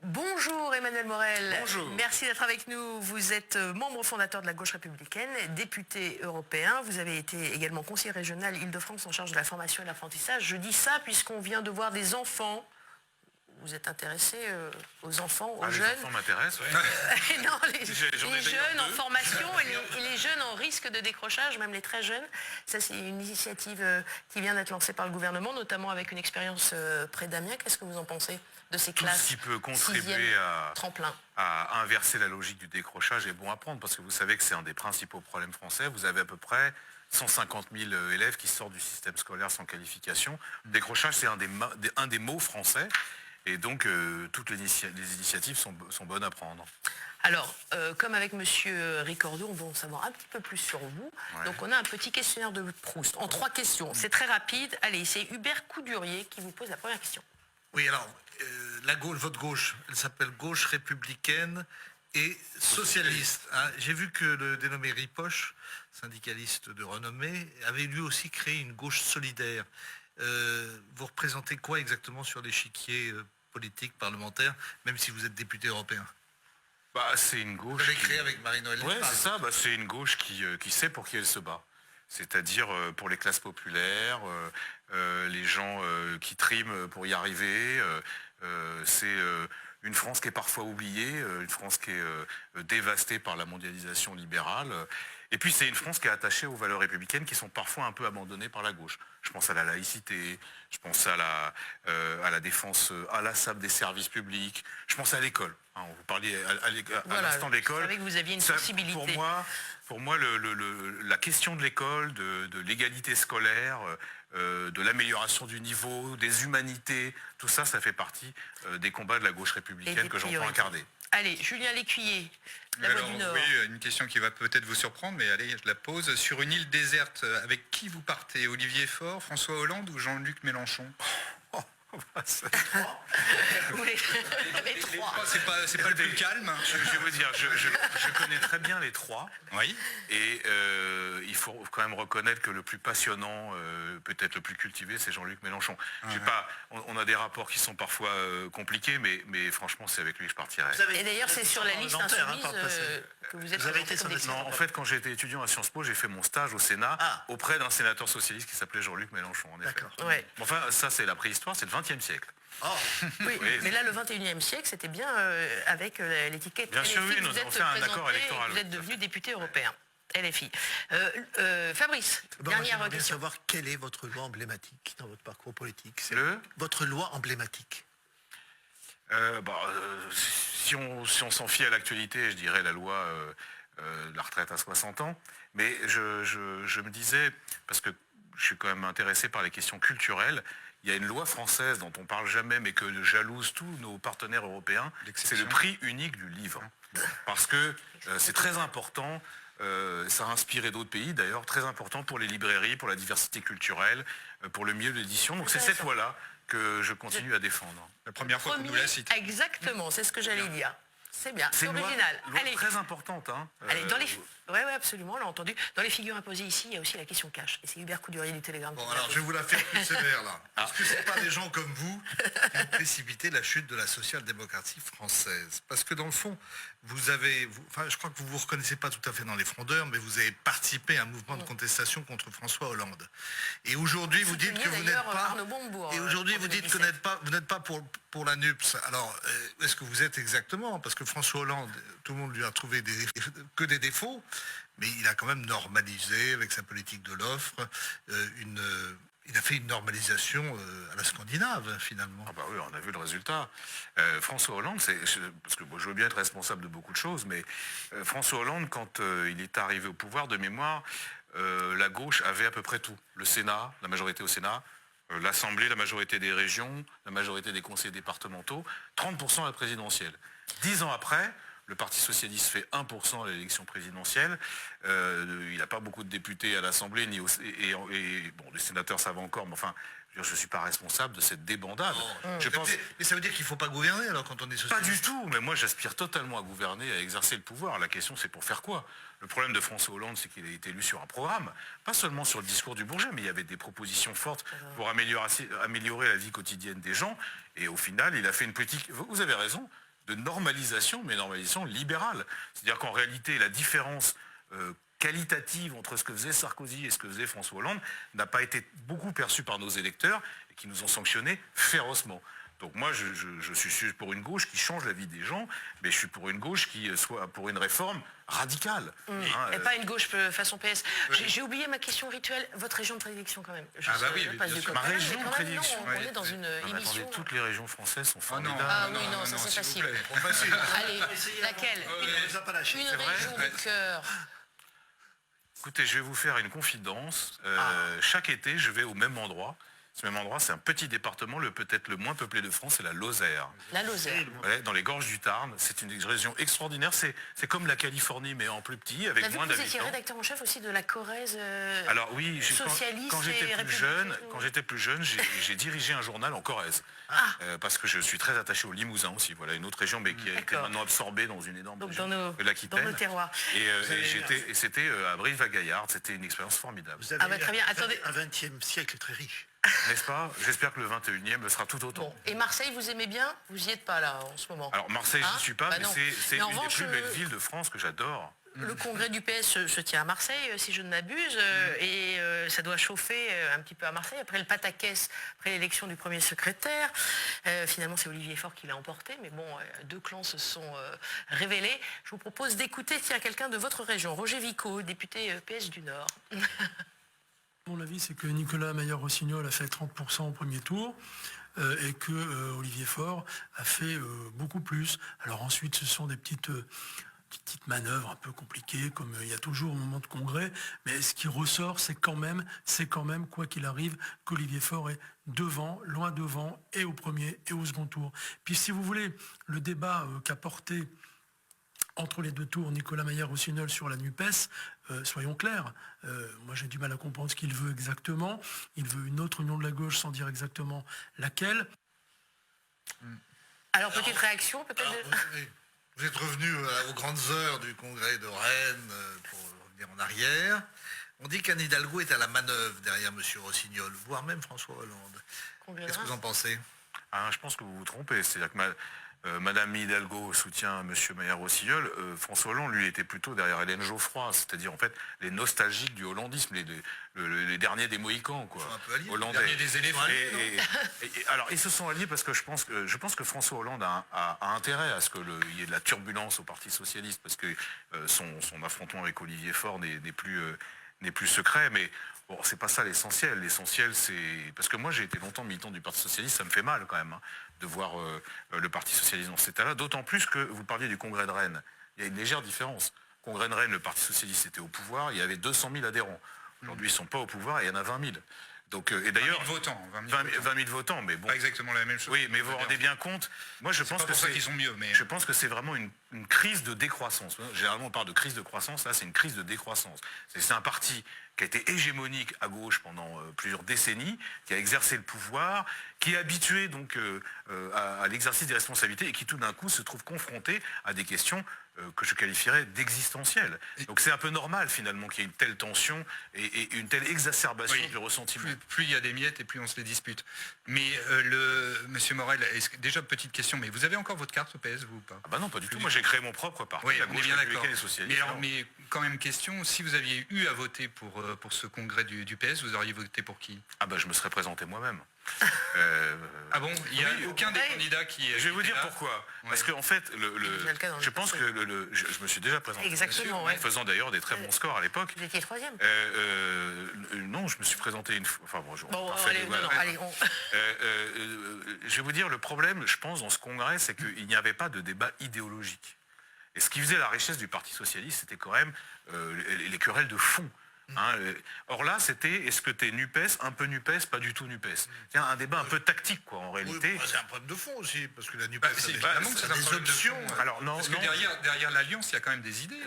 Bonjour Emmanuel Morel. Bonjour. Merci d'être avec nous. Vous êtes membre fondateur de la gauche républicaine, député européen. Vous avez été également conseiller régional Île-de-France en charge de la formation et de l'apprentissage. Je dis ça puisqu'on vient de voir des enfants. Vous êtes intéressé aux enfants, aux jeunes. Les enfants m'intéressent, oui. Non, les jeunes en formation et les jeunes en risque de décrochage, même les très jeunes. Ça, c'est une initiative qui vient d'être lancée par le gouvernement, notamment avec une expérience près d'Amiens. Qu'est-ce que vous en pensez de ces classes? Tout ce qui peut contribuer à inverser la logique du décrochage est bon à prendre, parce que vous savez que c'est un des principaux problèmes français. Vous avez à peu près 150 000 élèves qui sortent du système scolaire sans qualification. Le décrochage, c'est un des mots français. Et donc, toutes les initiatives sont bonnes à prendre. Alors, comme avec Monsieur Ricordo, on va en savoir un petit peu plus sur vous. Ouais. Donc, on a un petit questionnaire de Proust en 3 questions. C'est très rapide. Allez, c'est Hubert Coudurier qui vous pose la première question. Oui, alors, la gauche, votre gauche, elle s'appelle gauche républicaine et socialiste. Hein. J'ai vu que le dénommé Ripoche, syndicaliste de renommée, avait lui aussi créé une gauche solidaire. Vous représentez quoi exactement sur l'échiquier politique, parlementaire, même si vous êtes député européen? C'est une gauche. Vous avez créé avec Marie-Noëlle. Oui, c'est ça. C'est une gauche qui sait pour qui elle se bat. C'est-à-dire pour les classes populaires, les gens qui triment pour y arriver. C'est une France qui est parfois oubliée, une France qui est dévastée par la mondialisation libérale. Et puis c'est une France qui est attachée aux valeurs républicaines qui sont parfois un peu abandonnées par la gauche. Je pense à la laïcité, je pense à la défense inlassable des services publics, je pense à l'école. Hein, vous parliez à l'instant de l'école. Je savais que vous aviez une sensibilité. Pour moi, la question de l'école, de l'égalité scolaire, de l'amélioration du niveau, des humanités, tout ça, ça fait partie des combats de la gauche républicaine que j'entends incarner. Allez, Julien Lécuyer, la Voix du Nord. Oui, une question qui va peut-être vous surprendre, mais allez, je la pose. Sur une île déserte, avec qui vous partez? Olivier Faure, François Hollande ou Jean-Luc Mélenchon? Les trois. C'est pas le plus calme. Je vais vous dire, je connais très bien les trois. Oui. Et il faut quand même reconnaître que le plus passionnant, peut-être le plus cultivé, c'est Jean-Luc Mélenchon. On a des rapports qui sont parfois compliqués, mais franchement, c'est avec lui que je partirais. Et d'ailleurs, c'est sur la liste insoumise que vous êtes avez été sur des... Non, en fait, quand j'ai été étudiant à Sciences Po, j'ai fait mon stage au Sénat auprès d'un sénateur socialiste qui s'appelait Jean-Luc Mélenchon, en effet. Ouais. Enfin, ça, c'est la préhistoire, c'est le XXe siècle. Oh. Oui, mais là, le 21e siècle, c'était bien avec l'étiquette. Bien sûr, oui, nous avons fait un accord électoral. Vous êtes devenu député européen. LFI. Fabrice, dernière question. Bien savoir quelle est votre loi emblématique dans votre parcours politique. Votre loi emblématique. Si on s'en fie à l'actualité, je dirais la loi de la retraite à 60 ans. Mais je me disais, parce que je suis quand même intéressé par les questions culturelles, il y a une loi française dont on ne parle jamais, mais que jalousent tous nos partenaires européens, c'est le prix unique du livre. Parce que c'est très important, ça a inspiré d'autres pays d'ailleurs, très important pour les librairies, pour la diversité culturelle, pour le milieu de l'édition. Donc c'est cette loi-là que je continue à défendre. La première fois qu'on nous la cite. Exactement, c'est ce que j'allais dire. C'est bien, c'est original. Loi très importante. Hein. Allez, oui, absolument, on l'a entendu. Dans les figures imposées ici, il y a aussi la question cash. Et c'est Hubert Coudurier du Télégramme. Bon, alors je vais vous la faire plus sévère là. Parce que ce n'est pas des gens comme vous qui ont précipité la chute de la social-démocratie française. Parce que dans le fond, je crois que vous ne vous reconnaissez pas tout à fait dans les frondeurs, mais vous avez participé à un mouvement de contestation contre François Hollande. Et aujourd'hui, vous dites que vous n'êtes pas. Et aujourd'hui, vous dites que vous n'êtes pas pour la NUPS. Alors, est-ce que vous êtes exactement? Parce que François Hollande, tout le monde lui a trouvé que des défauts, mais il a quand même normalisé avec sa politique de l'offre il a fait une normalisation à la scandinave, finalement. Ah bah oui, on a vu le résultat. François Hollande, parce que je veux bien être responsable de beaucoup de choses, mais François Hollande, quand il est arrivé au pouvoir, de mémoire, la gauche avait à peu près tout. Le Sénat, la majorité au Sénat, l'Assemblée, la majorité des régions, la majorité des conseils départementaux, 30% à la présidentielle. 10 ans après, le Parti socialiste fait 1% à l'élection présidentielle. Il n'a pas beaucoup de députés à l'Assemblée, des sénateurs ça va encore, mais enfin, je ne suis pas responsable de cette débandade. Mais ça veut dire qu'il ne faut pas gouverner alors quand on est socialiste? Pas du tout, mais moi j'aspire totalement à gouverner, à exercer le pouvoir. La question c'est pour faire quoi? Le problème de François Hollande, c'est qu'il a été élu sur un programme, pas seulement sur le discours du Bourget, mais il y avait des propositions fortes pour améliorer la vie quotidienne des gens. Et au final, il a fait une politique, vous avez raison, de normalisation, mais normalisation libérale. C'est-à-dire qu'en réalité, la différence qualitative entre ce que faisait Sarkozy et ce que faisait François Hollande n'a pas été beaucoup perçue par nos électeurs et qui nous ont sanctionnés férocement. Donc moi, je suis pour une gauche qui change la vie des gens, mais je suis pour une gauche qui soit pour une réforme radicale. Et pas une gauche façon PS. J'ai oublié ma question rituelle. Votre région de prédilection quand même. Ma région de prédilection. On est dans une émission. Attendez, toutes les régions françaises sont formidables. Non, ça c'est facile. Allez, laquelle? Une région de cœur. Écoutez, je vais vous faire une confidence. Chaque été, je vais au même endroit. Ce même endroit, c'est un petit département, peut-être le moins peuplé de France, c'est la Lozère. La Lozère. Ouais, dans les gorges du Tarn. C'est une région extraordinaire. C'est comme la Californie, mais en plus petit, avec moins d'habitants. Vous étiez rédacteur en chef aussi de la Corrèze Alors oui, socialiste quand j'étais plus jeune, j'ai dirigé un journal en Corrèze. Parce que je suis très attaché au Limousin aussi. Voilà, une autre région, mais qui a été maintenant absorbée dans une énorme région de l'Aquitaine. Dans nos terroirs. Et c'était à Brive-la-Gaillarde. C'était une expérience formidable. Vous avez très bien. Attendez. un 20e siècle très riche. N'est-ce pas? J'espère que le 21e le sera tout autant. Bon. Et Marseille, vous aimez bien? Vous n'y êtes pas là en ce moment. Alors Marseille, je n'y suis pas, mais c'est une des plus belles villes de France que j'adore. Le congrès du PS se tient à Marseille, si je ne m'abuse, et ça doit chauffer un petit peu à Marseille. Après le pataquès, après l'élection du premier secrétaire, finalement c'est Olivier Faure qui l'a emporté, mais bon, deux clans se sont révélés. Je vous propose d'écouter quelqu'un de votre région, Roger Vico, député PS du Nord. Mon avis, c'est que Nicolas Maillard-Rossignol a fait 30% au premier tour et que Olivier Faure a fait beaucoup plus. Alors ensuite, ce sont des petites manœuvres un peu compliquées, comme il y a toujours au moment de congrès. Mais ce qui ressort, c'est quand même, quoi qu'il arrive, qu'Olivier Faure est devant, loin devant, et au premier et au second tour. Puis si vous voulez, le débat qu'a porté entre les deux tours, Nicolas Maillard-Rossignol sur la NUPES, soyons clairs, moi j'ai du mal à comprendre ce qu'il veut exactement. Il veut une autre union de la gauche sans dire exactement laquelle. Alors petite réaction peut-être. Vous êtes revenu aux grandes heures du congrès de Rennes pour revenir en arrière. On dit qu'Anne Hidalgo est à la manœuvre derrière M. Rossignol, voire même François Hollande. Qu'est-ce que vous en pensez? Je pense que vous vous trompez. C'est-à-dire que Madame Hidalgo soutient M. Maillard-Rossignol. François Hollande, lui, était plutôt derrière Hélène Geoffroy, c'est-à-dire en fait les nostalgiques du hollandisme, les derniers des Mohicans, quoi. Ils sont un peu alliés. Hollandais. Les derniers des éléphants. Alors ils se sont alliés parce que je pense que François Hollande a intérêt à ce qu'il y ait de la turbulence au Parti socialiste, parce que son affrontement avec Olivier Faure n'est plus secret, mais bon, c'est pas ça l'essentiel. L'essentiel, c'est... Parce que moi, j'ai été longtemps militant du Parti socialiste, ça me fait mal quand même, de voir le Parti socialiste dans cet état-là, d'autant plus que vous parliez du congrès de Rennes. Il y a une légère différence. Congrès de Rennes, le Parti socialiste était au pouvoir, il y avait 200 000 adhérents. Aujourd'hui, ils ne sont pas au pouvoir et il y en a 20 000. Donc, et d'ailleurs, 20 000 votants, mais bon. Pas exactement la même chose. Oui, mais vous vous rendez bien compte. Moi, je pense que c'est qu'ils sont mieux. Mais... Je pense que c'est vraiment une crise de décroissance. Généralement, on parle de crise de croissance. Là, c'est une crise de décroissance. C'est un parti qui a été hégémonique à gauche pendant plusieurs décennies, qui a exercé le pouvoir, qui est habitué donc à l'exercice des responsabilités et qui tout d'un coup se trouve confronté à des questions que je qualifierais d'existentielles. Donc c'est un peu normal finalement qu'il y ait une telle tension et une telle exacerbation du ressentiment. Plus il y a des miettes et plus on se les dispute. Mais Monsieur Morel, déjà petite question, mais vous avez encore votre carte au PS, vous ou pas? Ah bah non, pas du tout. Moi j'ai créé mon propre parti, oui, la on est gauche bien républicaine et socialiste. Mais quand même question, si vous aviez eu à voter pour ce congrès du PS, vous auriez voté pour qui? Ah bah je me serais présenté moi-même. Ah bon? Il n'y a aucun des candidats qui... Je vais vous dire pourquoi. Parce qu'en fait, je pense que je me suis déjà présenté. Exactement, en faisant d'ailleurs des très bons scores à l'époque. Vous étiez troisième. Non, je me suis présenté une fois. Enfin bon, allez, je vais vous dire, le problème, je pense, dans ce congrès, c'est qu'il n'y avait pas de débat idéologique. Et ce qui faisait la richesse du Parti socialiste, c'était quand même les querelles de fond. Or là, c'était est-ce que t'es NUPES, un peu NUPES, pas du tout NUPES. C'est un débat un peu tactique, quoi, en réalité. Oui, c'est un problème de fond aussi, parce que la NUPES c'est a des options. Alors non, parce que derrière l'Alliance, il y a quand même des idées.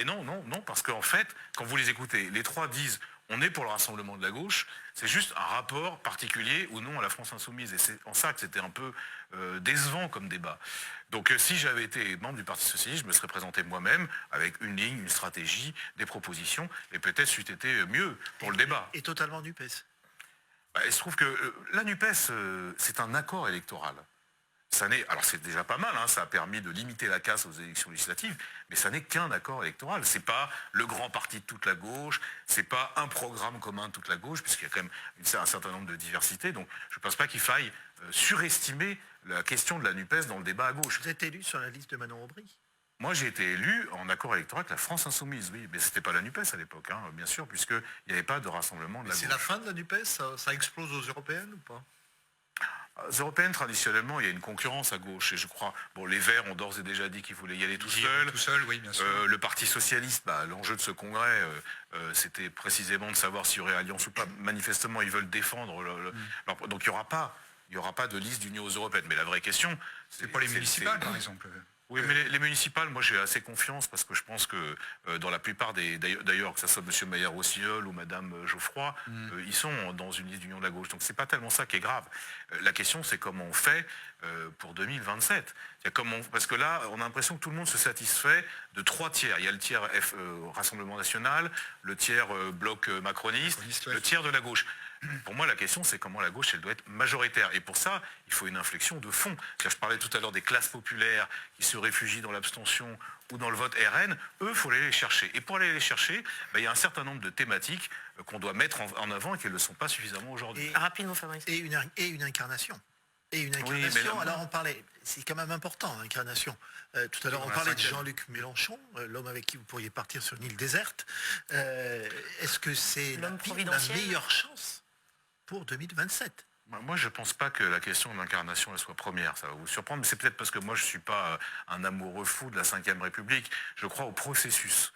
Non, parce qu'en fait, quand vous les écoutez, les trois disent on est pour le rassemblement de la gauche, c'est juste un rapport particulier ou non à la France insoumise. Et c'est en ça que c'était un peu décevant comme débat. Donc si j'avais été membre du Parti socialiste, je me serais présenté moi-même avec une ligne, une stratégie, des propositions, et peut-être c'eût été mieux pour le débat. Et totalement NUPES. Il se trouve que la NUPES, c'est un accord électoral. alors c'est déjà pas mal, hein, ça a permis de limiter la casse aux élections législatives, mais ça n'est qu'un accord électoral. C'est pas le grand parti de toute la gauche, c'est pas un programme commun de toute la gauche, puisqu'il y a quand même un certain nombre de diversités. Donc je ne pense pas qu'il faille surestimer la question de la NUPES dans le débat à gauche. Vous êtes élu sur la liste de Manon Aubry? Moi, j'ai été élu en accord électoral avec la France Insoumise, oui, mais c'était pas la NUPES à l'époque, hein, bien sûr, puisqu'il n'y avait pas de rassemblement de la C'est gauche. la fin de la NUPES, ça explose aux européennes ou pas? Aux européennes, traditionnellement, il y a une concurrence à gauche. Et je crois, bon, les Verts ont d'ores et déjà dit qu'ils voulaient y aller tout seuls. Tout seul, oui, bien sûr. Le Parti Socialiste, l'enjeu de ce congrès, c'était précisément de savoir s'il y aurait alliance ou pas. Manifestement, ils veulent défendre donc il n'y aura pas de liste d'union aux européennes. Mais la vraie question, C'est pour les municipales, par exemple. Oui, mais les municipales, moi j'ai assez confiance parce que je pense que dans la plupart d'ailleurs que ce soit M. Maillard-Rossignol ou Mme Geoffroy, ils sont dans une liste d'union de la gauche. Donc c'est pas tellement ça qui est grave. La question c'est comment on fait pour 2027. Parce que là, on a l'impression que tout le monde se satisfait de 3 tiers. Il y a le tiers Rassemblement National, le tiers bloc macroniste, Ouais. le tiers de la gauche. Pour moi, la question, c'est comment la gauche, elle doit être majoritaire. Et pour ça, il faut une inflexion de fond. Je parlais tout à l'heure des classes populaires qui se réfugient dans l'abstention ou dans le vote RN. Eux, il faut aller les chercher. Et pour aller les chercher, il y a un certain nombre de thématiques qu'on doit mettre en avant et qui ne le sont pas suffisamment aujourd'hui. Et- Rapidement, Fabrice. Et une incarnation. Et une mais incarnation, là- alors on parlait, c'est quand même important, incarnation. Tout à l'heure, on Dans la parlait de cinquième. Jean-Luc Mélenchon, l'homme avec qui vous pourriez partir sur une île déserte. Est-ce que c'est L'homme la providentiel. meilleure chance pour 2027? Moi, je ne pense pas que la question de l'incarnation elle soit première. Ça va vous surprendre, mais c'est peut-être parce que moi, je ne suis pas un amoureux fou de la Ve République. Je crois au processus.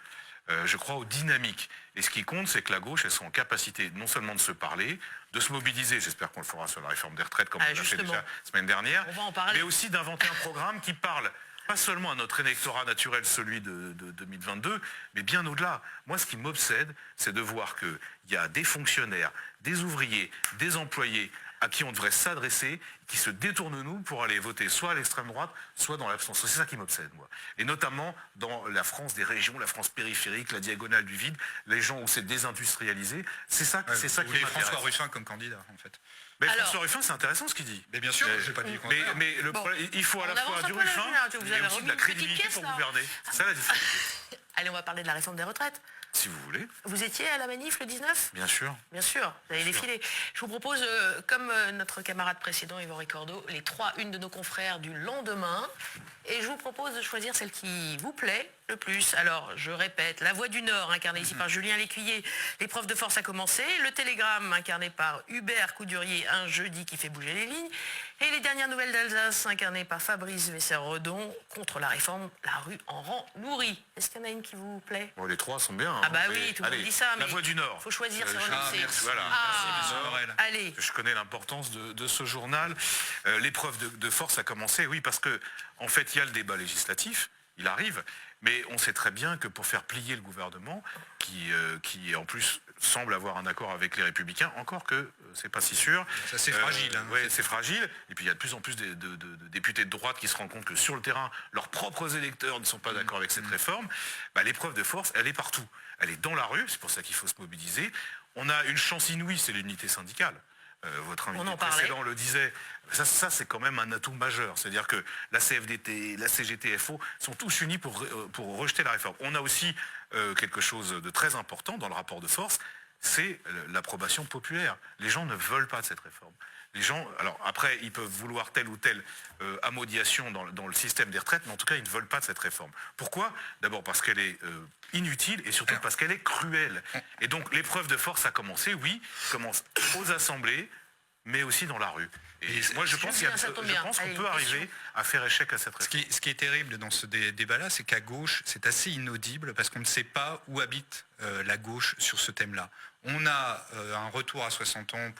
Je crois aux dynamiques. Et ce qui compte, c'est que la gauche, elle soit en capacité non seulement de se parler, de se mobiliser, j'espère qu'on le fera sur la réforme des retraites, comme on l'a fait justement. déjà la semaine dernière, On va en parler. mais aussi d'inventer un programme qui parle pas seulement à notre électorat naturel, celui de 2022, mais bien au-delà. Moi, ce qui m'obsède, c'est de voir qu'il y a des fonctionnaires, des ouvriers, des employés à qui on devrait s'adresser, qui se détournent nous pour aller voter soit à l'extrême droite, soit dans l'abstention. C'est ça qui m'obsède, moi. Et notamment dans la France des régions, la France périphérique, la diagonale du vide, les gens où c'est désindustrialisé. C'est ça, Ouais, c'est ça vous qui voulez m'intéresse. François Ruffin comme candidat, en fait. Mais Alors- François Ruffin, c'est intéressant ce qu'il dit. Mais bien sûr, j'ai pas dit le Mais, contraire. mais le Bon, problème, il faut à on la avance fois un du peu là-dessus, Ruffin là, vous et avez aussi remis de la une petite crédibilité pièce, pour là. gouverner. C'est ça la difficulté. Allez, on va parler de la réforme des retraites. Si vous voulez, Vous étiez à la manif le 19 ? bien sûr. Bien sûr, vous avez défilé. Je vous propose, comme notre camarade précédent, Yvan Ricordo, les 3 de nos confrères du lendemain. Et je vous propose de choisir celle qui vous plaît le plus. Alors, je répète, La Voix du Nord, incarnée ici par Julien Lécuyer. L'épreuve de force a commencé. Le Télégramme, incarné par Hubert Coudurier, un jeudi qui fait bouger les lignes. Et les dernières nouvelles d'Alsace, incarnées par Fabrice Vesser-Redon, contre la réforme, la rue en rang nourri. Est-ce qu'il y en a une qui vous plaît ? Bon, les 3 sont bien. hein. Ah bah Mais oui, tout le monde allez, dit ça, La mais Voix du Nord. faut choisir, c'est je- renoncer. merci. Voilà. Ah, Merci, M. Morel. allez. Je connais l'importance de ce journal. L'épreuve de force a commencé, oui, parce que en fait, il y a le débat législatif, il arrive, mais on sait très bien que pour faire plier le gouvernement, qui en plus semble avoir un accord avec les Républicains, encore que c'est pas si sûr. Ça, c'est fragile, hein. Ouais, c'est fragile. Et puis il y a de plus en plus de députés de droite qui se rendent compte que sur le terrain, leurs propres électeurs ne sont pas d'accord avec cette réforme. L'épreuve de force, elle est partout. Elle est dans la rue, c'est pour ça qu'il faut se mobiliser. On a une chance inouïe, c'est l'unité syndicale. Votre invité en parlait. précédent le disait. Ça c'est quand même un atout majeur. C'est-à-dire que la CFDT, la CGT, FO sont tous unis pour rejeter la réforme. On a aussi quelque chose de très important dans le rapport de force, c'est l'approbation populaire. Les gens ne veulent pas de cette réforme. Les gens, alors après, ils peuvent vouloir telle ou telle amodiation dans le système des retraites, mais en tout cas, ils ne veulent pas de cette réforme. Pourquoi ? D'abord parce qu'elle est inutile et surtout parce qu'elle est cruelle. Et donc, l'épreuve de force a commencé, oui, commence aux assemblées, mais aussi dans la rue. Et moi, je pense ça tombe bien. qu'on Allez, peut une arriver à faire échec à cette Ce réforme. qui est terrible dans ce débat-là, c'est qu'à gauche, c'est assez inaudible parce qu'on ne sait pas où habite la gauche sur ce thème-là. On a un retour à 60 ans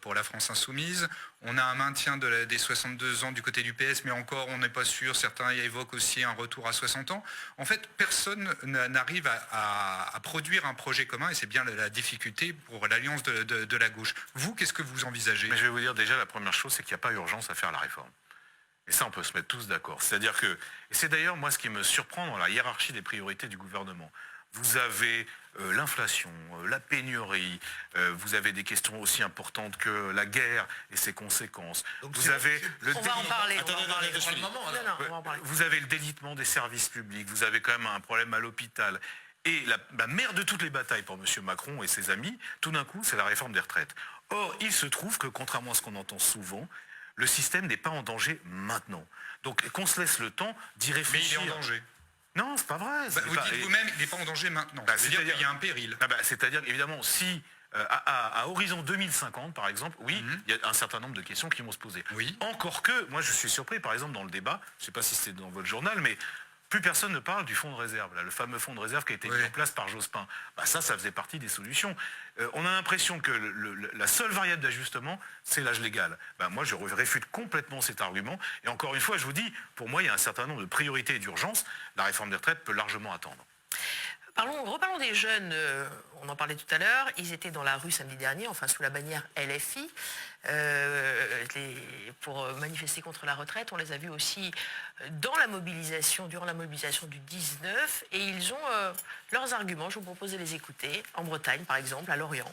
pour la France insoumise. On a un maintien des 62 ans du côté du PS, mais encore, on n'est pas sûr. Certains évoquent aussi un retour à 60 ans. En fait, personne n'arrive à produire un projet commun, et c'est bien la difficulté pour l'alliance de la gauche. Vous, qu'est-ce que vous envisagez ? Mais je vais vous dire déjà, la première chose, c'est qu'il n'y a pas urgence à faire la réforme. Et ça, on peut se mettre tous d'accord. C'est-à-dire que, et c'est d'ailleurs moi ce qui me surprend dans la hiérarchie des priorités du gouvernement. vous avez l'inflation, la pénurie, vous avez des questions aussi importantes que la guerre et ses conséquences. Donc Vous c'est- avez le On va en parler. Attendez, on va en parler. attendez, attendez, Non, attendez. non, on va en parler. Vous avez le délitement des services publics, vous avez quand même un problème à l'hôpital. Et la mère de toutes les batailles pour M. Macron et ses amis, tout d'un coup, c'est la réforme des retraites. Or, il se trouve que, contrairement à ce qu'on entend souvent, le système n'est pas en danger maintenant. Donc, qu'on se laisse le temps d'y Mais il est réfléchir. en danger. Non, c'est pas vrai. Bah, c'est vous pas- dites vous-même, il n'est pas en danger maintenant. Bah, C'est-à-dire c'est-à-dire- qu'il y a un péril. C'est-à-dire, évidemment, si à horizon 2050, par exemple, oui, il y a un certain nombre de questions qui vont se poser. Oui. Encore que, moi je suis surpris, par exemple, dans le débat, je ne sais pas si c'était dans votre journal, mais plus personne ne parle du fonds de réserve, là, le fameux fonds de réserve qui a été mis en place par Jospin. Bah, ça faisait partie des solutions. On a l'impression que la seule variable d'ajustement, c'est l'âge légal. Bah, moi, je réfute complètement cet argument. Et encore une fois, je vous dis, pour moi, il y a un certain nombre de priorités et d'urgences. La réforme des retraites peut largement attendre. Reparlons des jeunes, on en parlait tout à l'heure, ils étaient dans la rue samedi dernier, enfin sous la bannière LFI, pour manifester contre la retraite. On les a vus aussi durant la mobilisation du 19, et ils ont leurs arguments. Je vous propose de les écouter, en Bretagne par exemple, à Lorient.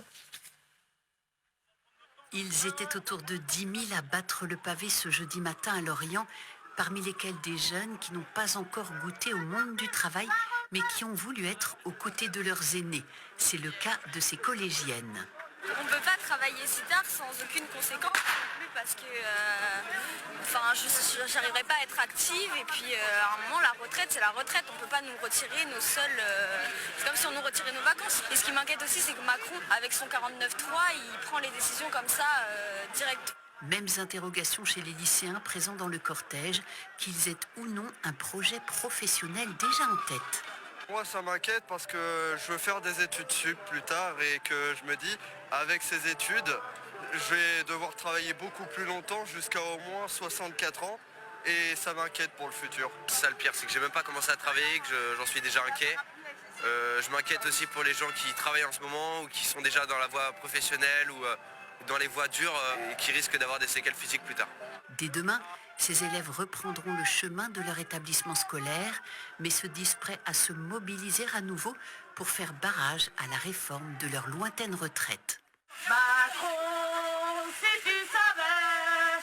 Ils étaient autour de 10 000 à battre le pavé ce jeudi matin à Lorient, parmi lesquels des jeunes qui n'ont pas encore goûté au monde du travail, mais qui ont voulu être aux côtés de leurs aînés. C'est le cas de ces collégiennes. On ne peut pas travailler si tard sans aucune conséquence non plus parce que je n'arriverai pas à être active et puis à un moment la retraite c'est la retraite, on ne peut pas nous retirer nos seuls... c'est comme si on nous retirait nos vacances. Et ce qui m'inquiète aussi c'est que Macron avec son 49.3 il prend les décisions comme ça direct. Mêmes interrogations chez les lycéens présents dans le cortège, qu'ils aient ou non un projet professionnel déjà en tête. Moi ça m'inquiète parce que je veux faire des études sup plus tard et que je me dis avec ces études je vais devoir travailler beaucoup plus longtemps jusqu'à au moins 64 ans et ça m'inquiète pour le futur. C'est ça le pire, c'est que j'ai même pas commencé à travailler, que j'en suis déjà inquiet. Je m'inquiète aussi pour les gens qui travaillent en ce moment ou qui sont déjà dans la voie professionnelle ou dans les voies dures et qui risquent d'avoir des séquelles physiques plus tard. Dès demain, ces élèves reprendront le chemin de leur établissement scolaire, mais se disent prêts à se mobiliser à nouveau pour faire barrage à la réforme de leur lointaine retraite. Macron, si tu savais,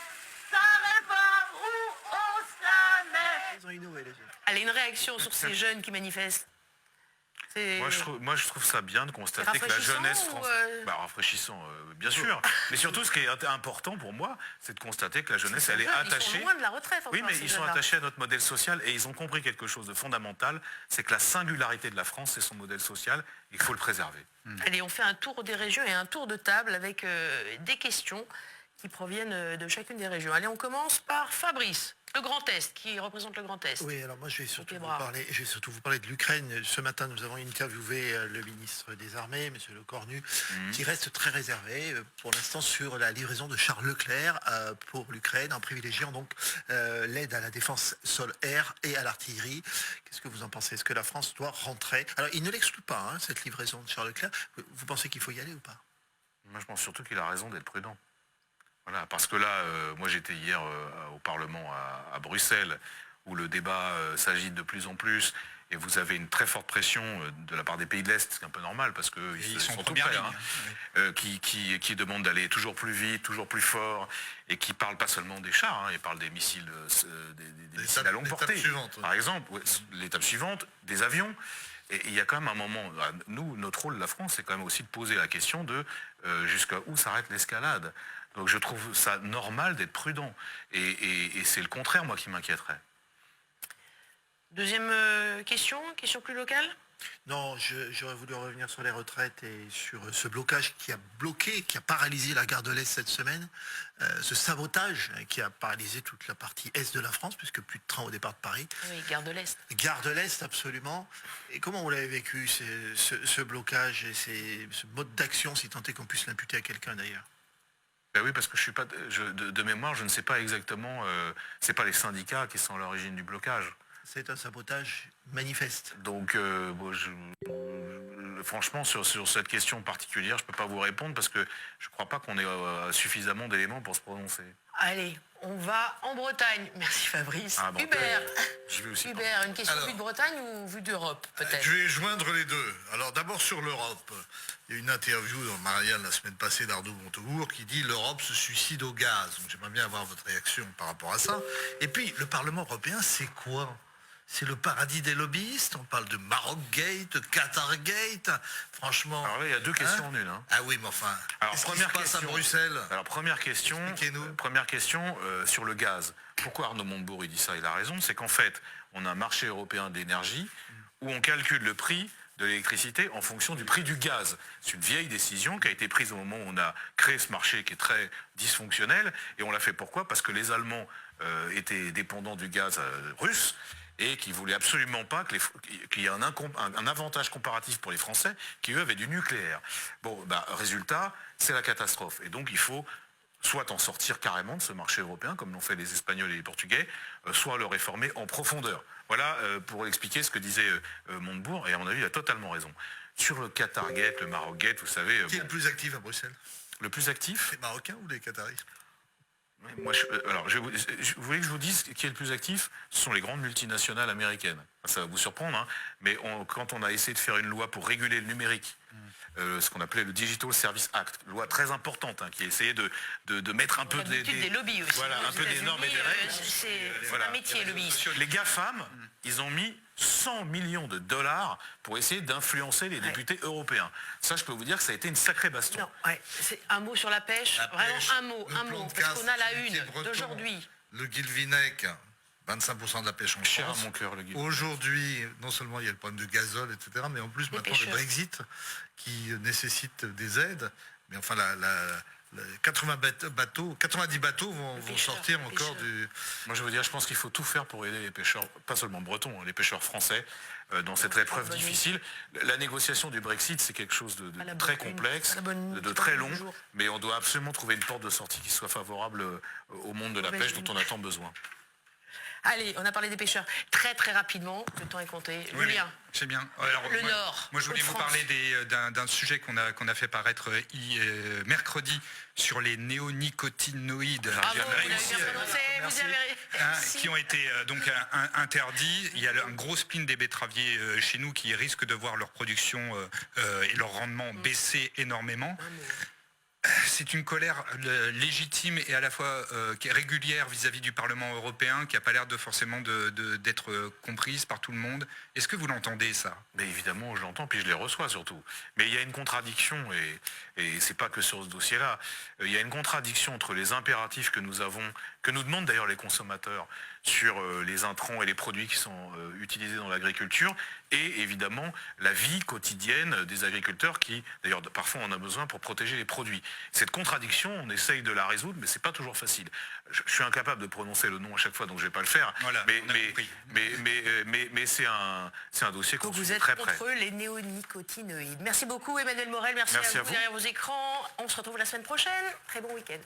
sa réforme où on se la met. Ils ont innové, les jeunes. Allez, une réaction sur ces jeunes qui manifestent. Moi, je trouve ça bien de constater que la Rafraîchissant jeunesse ou, française... Rafraîchissant, bien sûr. Mais surtout, ce qui est important pour moi, c'est de constater que la jeunesse, elle est Ils attachée... sont loin de la retraite. Oui, encore, mais ces ils sont jeunes-là. attachés à notre modèle social et ils ont compris quelque chose de fondamental, c'est que la singularité de la France, c'est son modèle social, il faut le préserver. Allez, on fait un tour des régions et un tour de table avec des questions qui proviennent de chacune des régions. Allez, on commence par Fabrice, le Grand Est, qui représente le Grand Est. Oui, alors moi je vais surtout Ok, vous bravo. parler de l'Ukraine. Ce matin, nous avons interviewé le ministre des Armées, M. Le Cornu, qui reste très réservé pour l'instant sur la livraison de chars Leclerc pour l'Ukraine, en privilégiant donc l'aide à la défense sol-air et à l'artillerie. Qu'est-ce que vous en pensez? Est-ce que la France doit rentrer? Alors, il ne l'exclut pas, hein, cette livraison de chars Leclerc. Vous pensez qu'il faut y aller ou pas? Moi, je pense surtout qu'il a raison d'être prudent. Voilà, parce que là, moi j'étais hier au Parlement à Bruxelles, où le débat s'agite de plus en plus, et vous avez une très forte pression de la part des pays de l'Est, c'est un peu normal, parce qu'ils sont en tout première prêts, ligne, qui demandent d'aller toujours plus vite, toujours plus fort, et qui parlent pas seulement des chars, ils parlent des missiles, des missiles à longue L'étape portée. suivante, oui. Par exemple, l'étape suivante, des avions. Et il y a quand même un moment, nous, notre rôle, la France, c'est quand même aussi de poser la question de jusqu'à où s'arrête l'escalade. Donc je trouve ça normal d'être prudent. Et c'est le contraire, moi, qui m'inquiéterait. Deuxième question plus locale. Non, j'aurais voulu revenir sur les retraites et sur ce blocage qui a paralysé la gare de l'Est cette semaine, ce sabotage qui a paralysé toute la partie Est de la France, puisque plus de trains au départ de Paris. Oui, Gare de l'Est. Gare de l'Est, absolument. Et comment vous l'avez vécu, ce blocage et ce mode d'action, si tant est qu'on puisse l'imputer à quelqu'un d'ailleurs? Ben oui, parce que je suis pas, de mémoire, je ne sais pas exactement, c'est pas les syndicats qui sont à l'origine du blocage. C'est un sabotage manifeste. Donc, franchement, sur cette question particulière, je ne peux pas vous répondre parce que je ne crois pas qu'on ait suffisamment d'éléments pour se prononcer. Allez, on va en Bretagne. Merci Fabrice. Ah, bon, Hubert, J'y vais aussi. Hubert, une question Alors, vue de Bretagne ou vue d'Europe, peut-être? Je vais joindre les deux. Alors d'abord sur l'Europe. Il y a une interview dans Marianne la semaine passée d'Arnaud Montebourg qui dit l'Europe se suicide au gaz. Donc j'aimerais bien avoir votre réaction par rapport à ça. Et puis le Parlement européen, c'est quoi? C'est le paradis des lobbyistes. On parle de Maroc-gate, Qatar-gate. Franchement. Alors là, il y a deux questions en une. Hein. Ah oui, mais enfin. Alors, Qu'est-ce qui se passe à Bruxelles? Alors première question sur le gaz. Pourquoi Arnaud Montebourg il dit ça? Il a raison, c'est qu'en fait, on a un marché européen d'énergie où on calcule le prix de l'électricité en fonction du prix du gaz. C'est une vieille décision qui a été prise au moment où on a créé ce marché qui est très dysfonctionnel. Et on l'a fait pourquoi? Parce que les Allemands étaient dépendants du gaz russe et qui ne voulaient absolument pas qu'il y ait un avantage comparatif pour les Français qui, eux, avaient du nucléaire. Bon, résultat, c'est la catastrophe. Et donc, il faut soit en sortir carrément de ce marché européen, comme l'ont fait les Espagnols et les Portugais, soit le réformer en profondeur. Voilà pour expliquer ce que disait Montebourg, et à mon avis, il a totalement raison. Sur le Qatar-gate, le Maroc-gate, vous savez... Qui est le plus actif à Bruxelles? Le plus actif? Les Marocains ou les Qataris? Moi, vous voulez que je vous dise qui est le plus actif? Ce sont les grandes multinationales américaines. Ça va vous surprendre, hein, mais quand on a essayé de faire une loi pour réguler le numérique, ce qu'on appelait le Digital Service Act, loi très importante, hein, qui essayait de mettre un peu des lobbies aussi. Voilà, un peu des normes et des règles. C'est un métier, lobbyiste. Les GAFAM, ils ont mis 100 millions de dollars pour essayer d'influencer les députés européens. Ça, je peux vous dire que ça a été une sacrée baston. Non, c'est un mot sur la pêche, vraiment un mot, parce qu'on a la une d'aujourd'hui. Le Guilvinec, 25% de la pêche en Cher à France. mon cœur, le Guilvinec. Aujourd'hui, non seulement il y a le problème de gazole, etc., mais en plus maintenant le pêcheurs. Brexit qui nécessite des aides. Mais enfin, 90 bateaux vont sortir encore du... Moi, je veux dire, je pense qu'il faut tout faire pour aider les pêcheurs, pas seulement bretons, hein, les pêcheurs français, dans cette épreuve difficile. La négociation du Brexit, c'est quelque chose de très complexe, de très long, mais on doit absolument trouver une porte de sortie qui soit favorable au monde de la pêche dont on a tant besoin. Allez, on a parlé des pêcheurs. Très très rapidement, le temps est compté. Oui, Julien, c'est bien. Alors, le Nord. Moi, je voulais vous parler d'un sujet qu'on a fait paraître mercredi sur les néonicotinoïdes. Bravo, vous avez bien prononcé, vous avez... Qui ont été donc interdits. Il y a un gros spleen des betteraviers chez nous qui risquent de voir leur production et leur rendement baisser énormément. C'est une colère légitime et à la fois qui est régulière vis-à-vis du Parlement européen, qui n'a pas l'air de forcément d'être comprise par tout le monde. Est-ce que vous l'entendez, ça? Mais évidemment, je l'entends, puis je les reçois surtout. Mais il y a une contradiction, et c'est pas que sur ce dossier-là, il y a une contradiction entre les impératifs que nous avons, que nous demandent d'ailleurs les consommateurs, sur les intrants et les produits qui sont utilisés dans l'agriculture, et évidemment la vie quotidienne des agriculteurs qui, d'ailleurs, parfois on en a besoin pour protéger les produits. Cette contradiction, on essaye de la résoudre, mais c'est pas toujours facile. Je suis incapable de prononcer le nom à chaque fois, donc je vais pas le faire. Voilà, mais c'est un dossier qu'on vous suit êtes très près. contre les néonicotinoïdes. Merci beaucoup Emmanuel Morel, merci à Merci à vous vous. derrière vos écrans. On se retrouve la semaine prochaine. Très bon week-end.